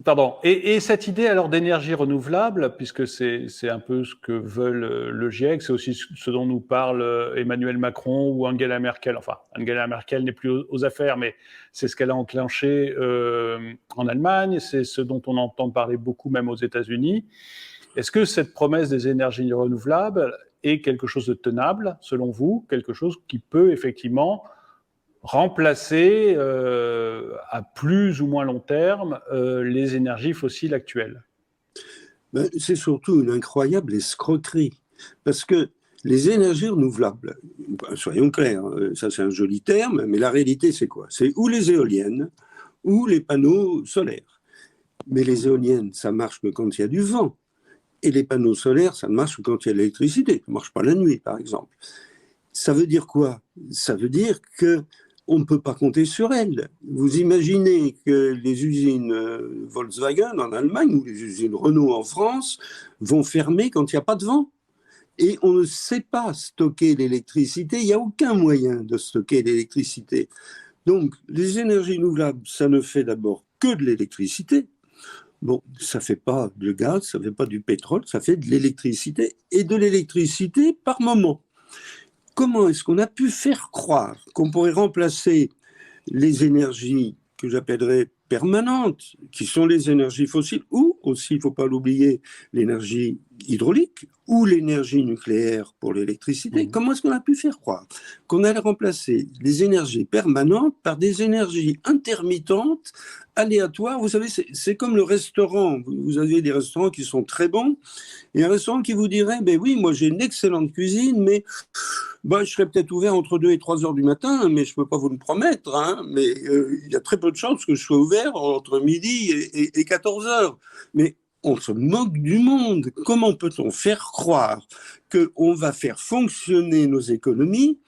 Pardon. Et cette idée alors d'énergie renouvelable, puisque c'est un peu ce que veulent le GIEC, c'est aussi ce dont nous parle Emmanuel Macron ou Angela Merkel. Enfin, Angela Merkel n'est plus aux affaires, mais c'est ce qu'elle a enclenché en Allemagne, c'est ce dont on entend parler beaucoup même aux États-Unis. Est-ce que cette promesse des énergies renouvelables est quelque chose de tenable, selon vous, quelque chose qui peut effectivement remplacer à plus ou moins long terme les énergies fossiles actuelles? C'est surtout une incroyable escroquerie. Parce que les énergies renouvelables, soyons clairs, ça c'est un joli terme, mais la réalité c'est quoi? C'est ou les éoliennes ou les panneaux solaires. Mais les éoliennes, ça marche que quand il y a du vent. Et les panneaux solaires, ça ne marche que quand il y a de l'électricité. Ça ne marche pas la nuit, par exemple. Ça veut dire quoi? Ça veut dire que on ne peut pas compter sur elles. Vous imaginez que les usines Volkswagen en Allemagne ou les usines Renault en France vont fermer quand il n'y a pas de vent. Et on ne sait pas stocker l'électricité. Il n'y a aucun moyen de stocker l'électricité. Donc, les énergies renouvelables, ça ne fait d'abord que de l'électricité. Bon, ça ne fait pas de gaz, ça ne fait pas du pétrole, ça fait de l'électricité. Et de l'électricité par moment. Comment est-ce qu'on a pu faire croire qu'on pourrait remplacer les énergies que j'appellerais permanentes, qui sont les énergies fossiles, ou aussi, il ne faut pas l'oublier, l'énergie hydraulique ou l'énergie nucléaire pour l'électricité? Comment est-ce qu'on a pu faire croire qu'on allait remplacer les énergies permanentes par des énergies intermittentes, aléatoires? Vous savez, c'est comme le restaurant. Vous avez des restaurants qui sont très bons, et un restaurant qui vous dirait, ben oui, moi j'ai une excellente cuisine, mais je serai peut-être ouvert entre 2 et 3 heures du matin, mais je ne peux pas vous le promettre. Hein, mais il y a très peu de chances que je sois ouvert entre midi et 14 heures. Mais on se moque du monde. Comment peut-on faire croire qu'on va faire fonctionner nos économies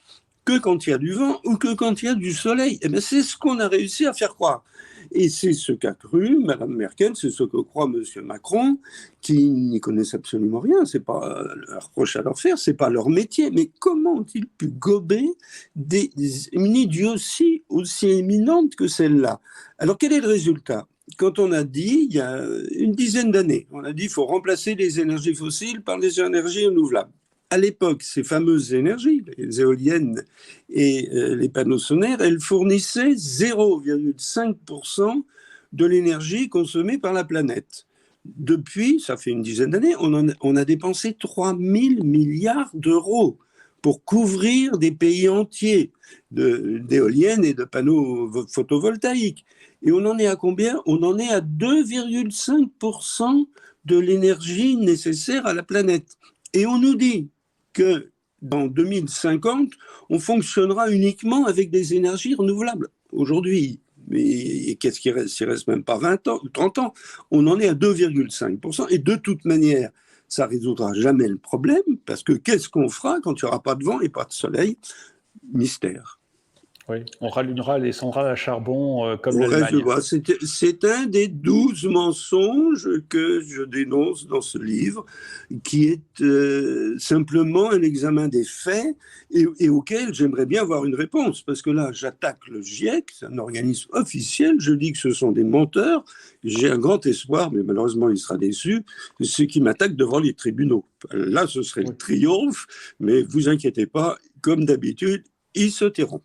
que quand il y a du vent ou que quand il y a du soleil? Eh bien, c'est ce qu'on a réussi à faire croire. Et c'est ce qu'a cru Mme Merkel, c'est ce que croit M. Macron, qui n'y connaissent absolument rien. Ce n'est pas un reproche à leur faire, ce n'est pas leur métier. Mais comment ont-ils pu gober une idiotie aussi éminente que celle-là? Alors, quel est le résultat? Quand on a dit, il y a une dizaine d'années, on a dit qu'il faut remplacer les énergies fossiles par les énergies renouvelables. À l'époque, ces fameuses énergies, les éoliennes et les panneaux solaires, elles fournissaient 0,5% de l'énergie consommée par la planète. Depuis, ça fait une dizaine d'années, on a dépensé 3 000 milliards d'euros pour couvrir des pays entiers d'éoliennes et de panneaux photovoltaïques. Et on en est à combien? On en est à 2,5% de l'énergie nécessaire à la planète. Et on nous dit que dans 2050, on fonctionnera uniquement avec des énergies renouvelables. Aujourd'hui, mais qu'est-ce qui reste? Il ne reste même pas 20 ans, 30 ans. On en est à 2,5%. Et de toute manière, ça ne résoudra jamais le problème, parce que qu'est-ce qu'on fera quand il n'y aura pas de vent et pas de soleil? Mystère. Oui, on rallumera les centrales à charbon comme l'Allemagne. C'est un des 12 mensonges que je dénonce dans ce livre, qui est simplement un examen des faits et auquel j'aimerais bien avoir une réponse. Parce que là, j'attaque le GIEC, c'est un organisme officiel, je dis que ce sont des menteurs. J'ai un grand espoir, mais malheureusement, il sera déçu, ceux qui m'attaquent devant les tribunaux. Là, ce serait le triomphe, mais vous inquiétez pas, comme d'habitude, ils se tairont.